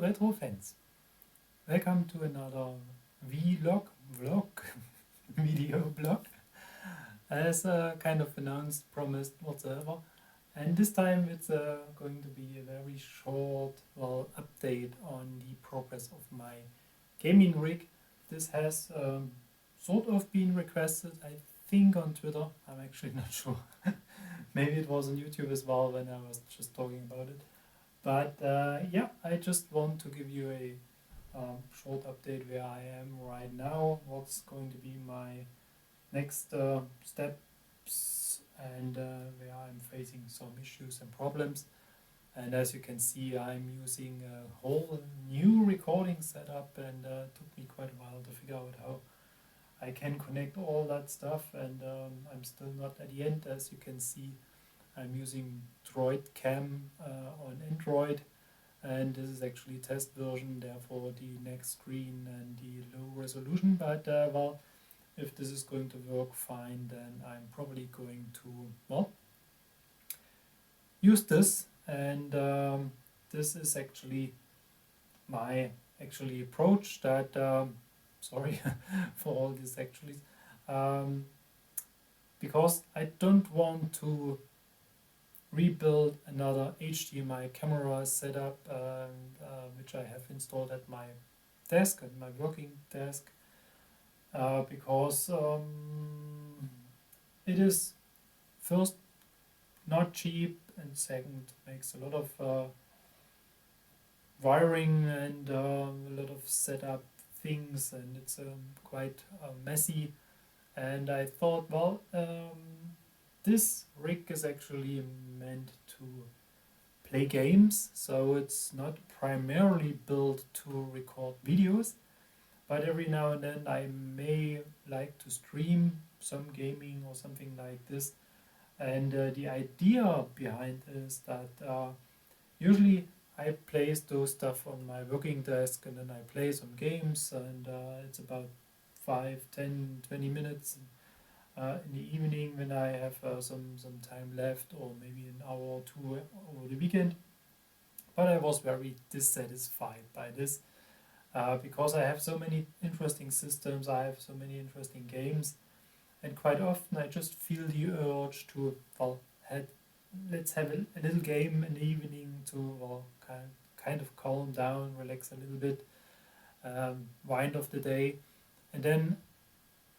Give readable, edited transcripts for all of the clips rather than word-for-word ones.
retro fans. Welcome to another vlog, video blog, as kind of announced, promised, whatsoever. And this time it's going to be a very short, update on the progress of my gaming rig. This has sort of been requested, I think, on Twitter. I'm actually not sure. Maybe it was on YouTube as well when I was just talking about it. But yeah, I just want to give you a short update where I am right now, what's going to be my next steps, and where I'm facing some issues and problems. And as you can see, I'm using a whole new recording setup, and it took me quite a while to figure out how I can connect all that stuff, and I'm still not at the end. As you can see, I'm using Droid Cam on Android, and this is actually test version, therefore the next screen and the low resolution. But if this is going to work fine, then I'm probably going to use this. And this is actually my approach. That sorry for all this actually, because I don't want to rebuild another HDMI camera setup, which I have installed at my desk, at my working desk, because it is first not cheap, and second makes a lot of wiring and a lot of setup things, and it's quite messy. And I thought, this rig is actually meant to play games, so it's not primarily built to record videos, but every now and then I may like to stream some gaming or something like this. And the idea behind is that usually I place those stuff on my working desk, and then I play some games, and it's about 5, 10, 20 minutes in the evening when I have some time left, or maybe an hour or two over the weekend. But I was very dissatisfied by this, because I have so many interesting systems, I have so many interesting games, and quite often I just feel the urge to, let's have a little game in the evening to kind of calm down, relax a little bit, wind off the day. And then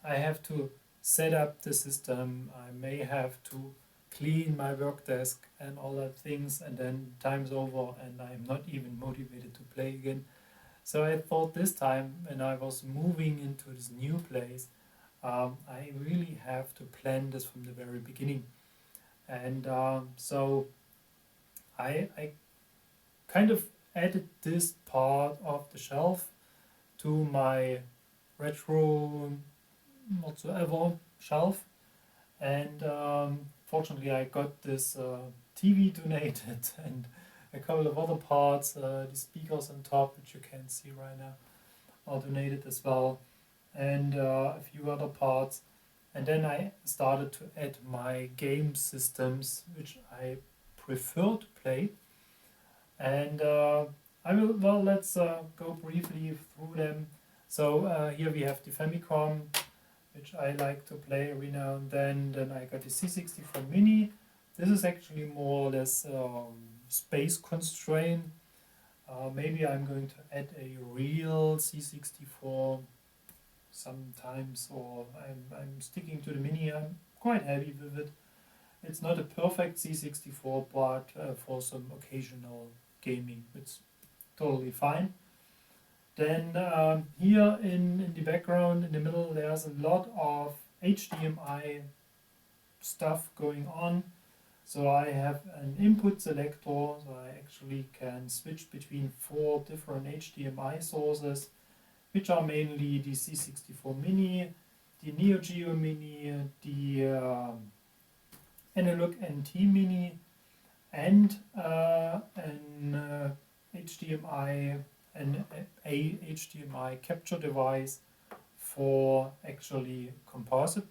I have to set up the system, I may have to clean my work desk and all that things, and then time's over and I'm not even motivated to play again. So I thought this time, when I was moving into this new place, I really have to plan this from the very beginning. And so I kind of added this part of the shelf to my retro whatsoever shelf. And fortunately I got this TV donated, and a couple of other parts, the speakers on top, which you can see right now, are donated as well, and a few other parts. And then I started to add my game systems, which I prefer to play. And let's go briefly through them. So here we have the Famicom, which I like to play every now and then. Then I got the C64 Mini. This is actually more or less space constraint. Maybe I'm going to add a real C64 sometimes, or I'm sticking to the Mini. I'm quite happy with it. It's not a perfect C64, but for some occasional gaming, it's totally fine. Then here in the background, in the middle, there's a lot of HDMI stuff going on. So I have an input selector, so I actually can switch between 4 different HDMI sources, which are mainly the C64 Mini, the Neo Geo Mini, the Analog NT Mini, and an HDMI and a HDMI capture device for actually composite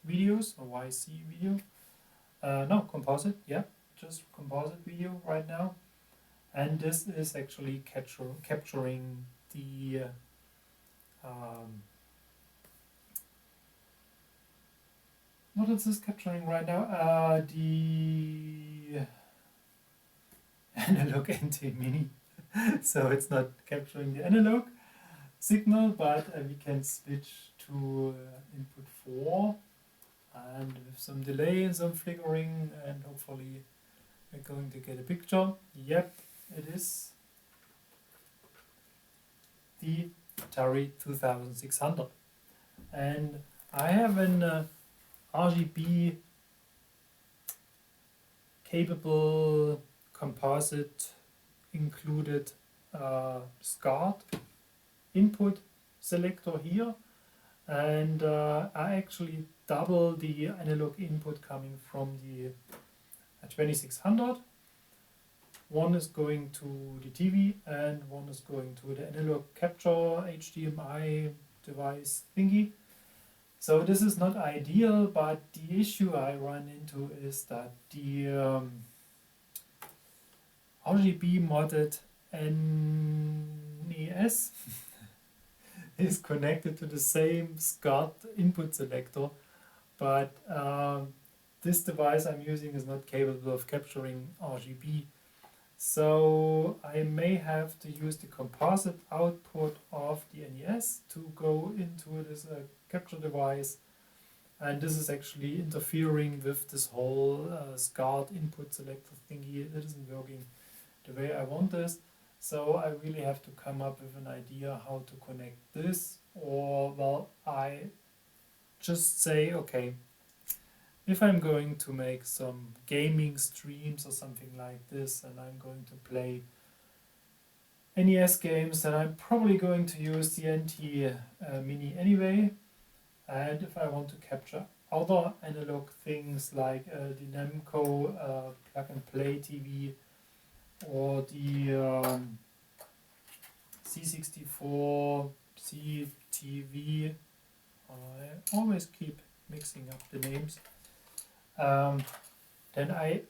videos, or YC video. No, composite, yeah, just composite video right now. and this is actually capturing the what is this capturing right now? The analog NT Mini. So it's not capturing the analog signal, but we can switch to input 4, and with some delay and some flickering, and hopefully we're going to get a picture. Yep, it is the Atari 2600, and I have an RGB capable composite included SCART input selector here, and I actually double the analog input coming from the 2600. One is going to the TV and one is going to the analog capture HDMI device thingy. So this is not ideal, but the issue I run into is that the RGB modded NES is connected to the same SCART input selector, but this device I'm using is not capable of capturing RGB. So I may have to use the composite output of the NES to go into this capture device, and this is actually interfering with this whole SCART input selector thingy. It isn't working the way I want this, so I really have to come up with an idea how to connect this, or well, I just say, okay, if I'm going to make some gaming streams or something like this, and I'm going to play NES games, then I'm probably going to use the NT Mini anyway. And if I want to capture other analog things like the Namco plug and play TV or the C64 CTV, I always keep mixing up the names. Then I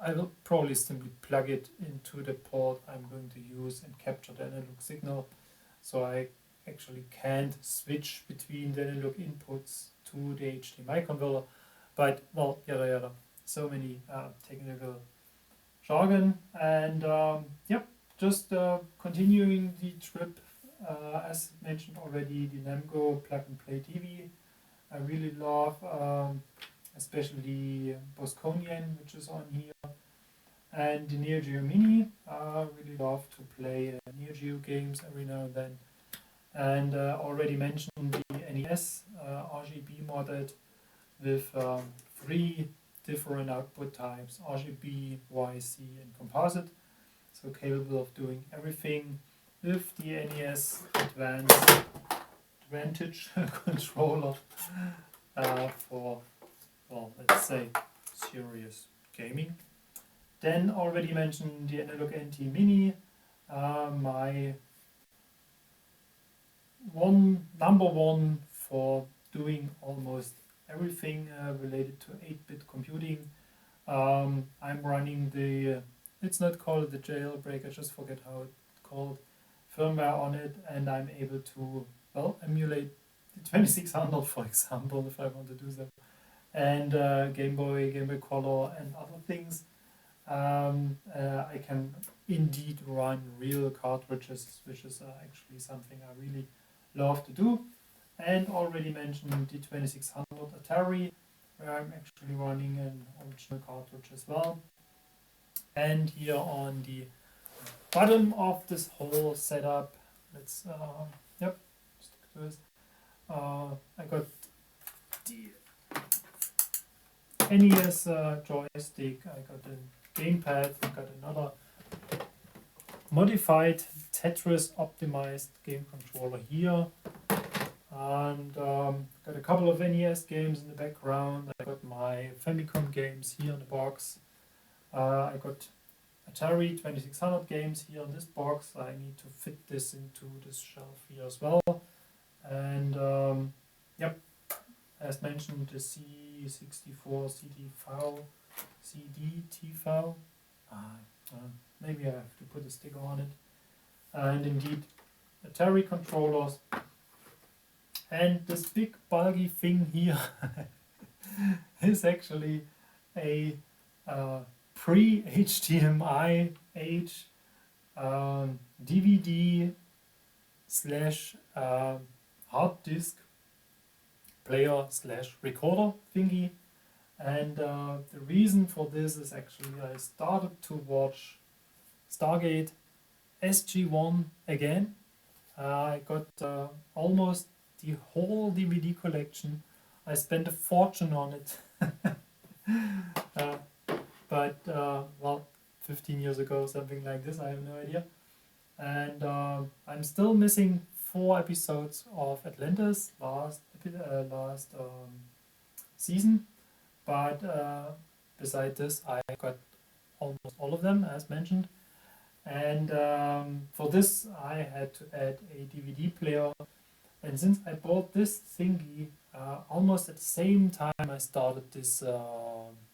will probably simply plug it into the port I'm going to use and capture the analog signal, so I actually can't switch between the analog inputs to the HDMI converter. But well, yada yada, so many technical jargon, and yep, just continuing the trip. As mentioned already, the Namco plug and play TV I really love, especially Bosconian, which is on here, and the Neo Geo Mini. I really love to play Neo Geo games every now and then, and already mentioned the NES RGB modded with 3 different output types: RGB, YC, and composite, so capable of doing everything with the NES Advantage controller for, well, let's say serious gaming. Then already mentioned the analog NT Mini, my number one for doing almost everything related to 8-bit computing. I'm running the, it's not called the jailbreak, I just forget how it's called, firmware on it, and I'm able to, well, emulate the 2600, for example, if I want to do so, and Game Boy Color, and other things. I can indeed run real cartridges, which is actually something I really love to do. And already mentioned the 2600 Atari, where I'm actually running an original cartridge as well. And here on the bottom of this whole setup, let's yep, stick to this. I got the NES joystick, I got a gamepad, I got another modified Tetris optimized game controller here, and got a couple of NES games in the background. I got my Famicom games here in the box. I got Atari 2600 games here in this box. I need to fit this into this shelf here as well. And yep, as mentioned, the C64 CD TV. Maybe I have to put a sticker on it. And indeed, Atari controllers. And this big bulky thing here is actually a pre-HDMI age DVD slash hard disk player slash recorder thingy. And the reason for this is actually I started to watch Stargate SG-1 again. I got almost the whole DVD collection. I spent a fortune on it. But well, 15 years ago, something like this, I have no idea. And I'm still missing 4 episodes of Atlantis last season. But beside this, I got almost all of them, as mentioned. And for this, I had to add a DVD player. And since I bought this thingy almost at the same time I started this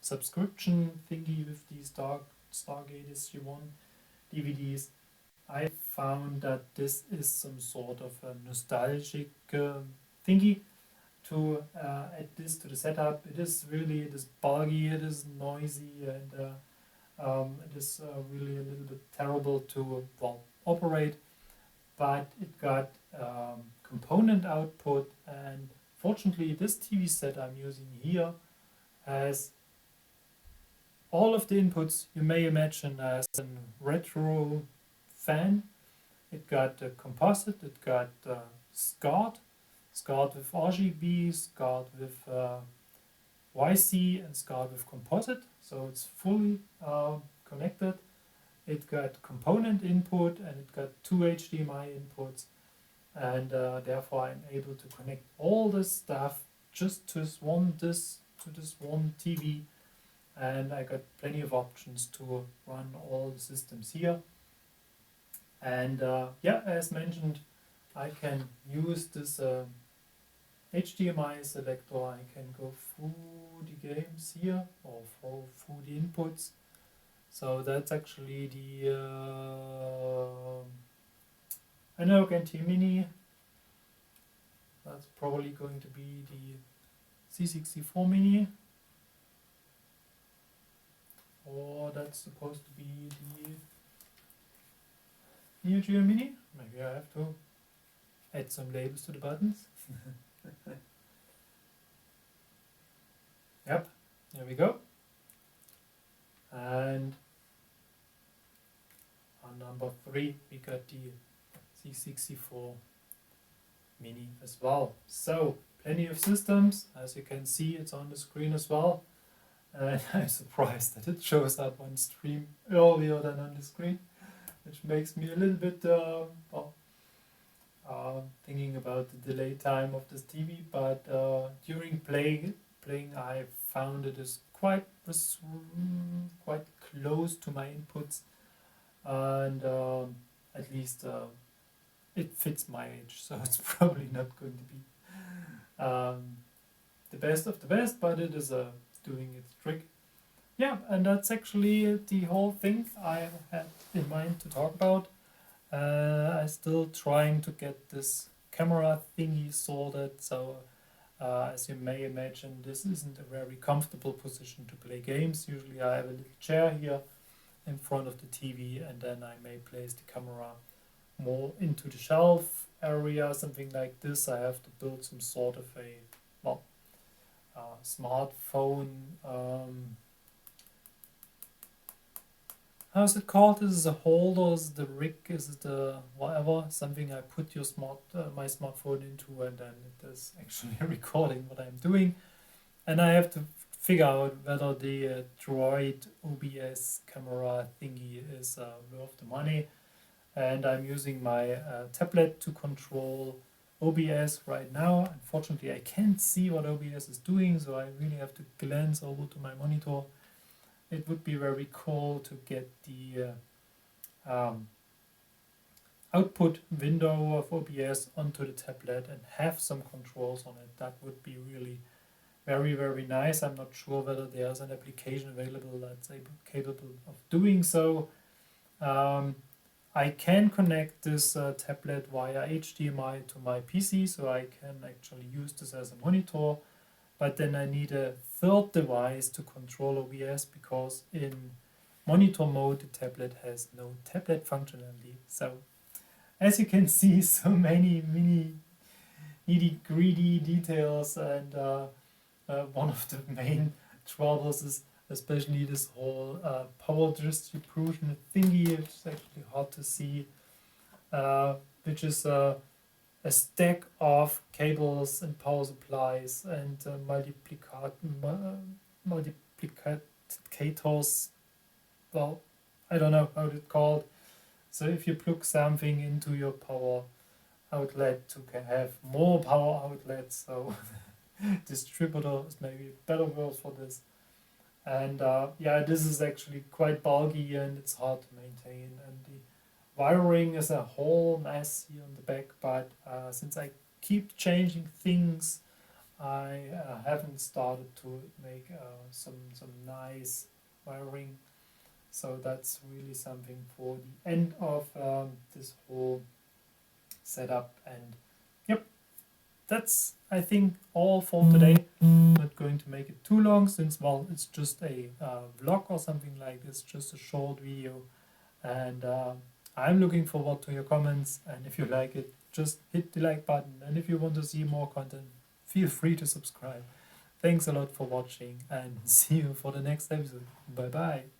subscription thingy with these Stargate SG-1 DVDs, I found that this is some sort of a nostalgic thingy to add this to the setup. It is bulky, it is noisy, and it is really a little bit terrible to operate. But it got component output, and fortunately this TV set I'm using here has all of the inputs you may imagine as a retro fan. It got a composite, it got SCART with RGB, SCART with YC, and SCART with composite, so it's fully connected. It got component input and it got 2 HDMI inputs, and therefore I'm able to connect all this stuff just to this one TV, and I got plenty of options to run all the systems here. And yeah, as mentioned, I can use this HDMI selector. I can go through the games here or through the inputs. So that's actually the Analog NT Mini. That's probably going to be the C64 Mini. Or that's supposed to be the Neo Geo Mini. Maybe I have to add some labels to the buttons. Yep, there we go. And on number 3 we got the C64 Mini as well. So plenty of systems. As you can see, it's on the screen as well. And I'm surprised that it shows up on stream earlier than on the screen, which makes me a little bit thinking about the delay time of this TV. But during playing, I found it is quite close to my inputs, and at least it fits my age, so it's probably not going to be the best of the best, but it is doing its trick. Yeah, and that's actually the whole thing I had in mind to talk about. I'm still trying to get this camera thingy sorted, so as you may imagine, this isn't a very comfortable position to play games. Usually I have a little chair here in front of the TV, and then I may place the camera more into the shelf area, something like this. I have to build some sort of a smartphone, how's it called? Is it a holder? Is it a rig? Is it a whatever? Something I put my smartphone into, and then it is actually recording what I'm doing. And I have to figure out whether the Droid OBS camera thingy is worth the money. And I'm using my tablet to control OBS right now. Unfortunately, I can't see what OBS is doing, so I really have to glance over to my monitor. It would be very cool to get the output window of OBS onto the tablet and have some controls on it. That would be really very, very nice. I'm not sure whether there's an application available that's capable of doing so. I can connect this tablet via HDMI to my PC, so I can actually use this as a monitor. But then I need a third device to control OBS because in monitor mode the tablet has no tablet functionality. So as you can see, so many mini nitty gritty details, and one of the main troubles is especially this whole power distribution thingy, which is actually hard to see, which is a stack of cables and power supplies and multiplicators. Well, I don't know how it's called. So if you plug something into your power outlet to have more power outlets, so distributor is maybe a better word for this. And yeah, this is actually quite bulky and it's hard to maintain. And the wiring is a whole mess here on the back, but since I keep changing things, I haven't started to make some nice wiring. So that's really something for the end of this whole setup. And yep, that's I think all for today. Not going to make it too long since, well, it's just a vlog or something like this, just a short video. And I'm looking forward to your comments, and if you like it, just hit the like button, and if you want to see more content, feel free to subscribe. Thanks a lot for watching, and see you for the next episode. Bye bye.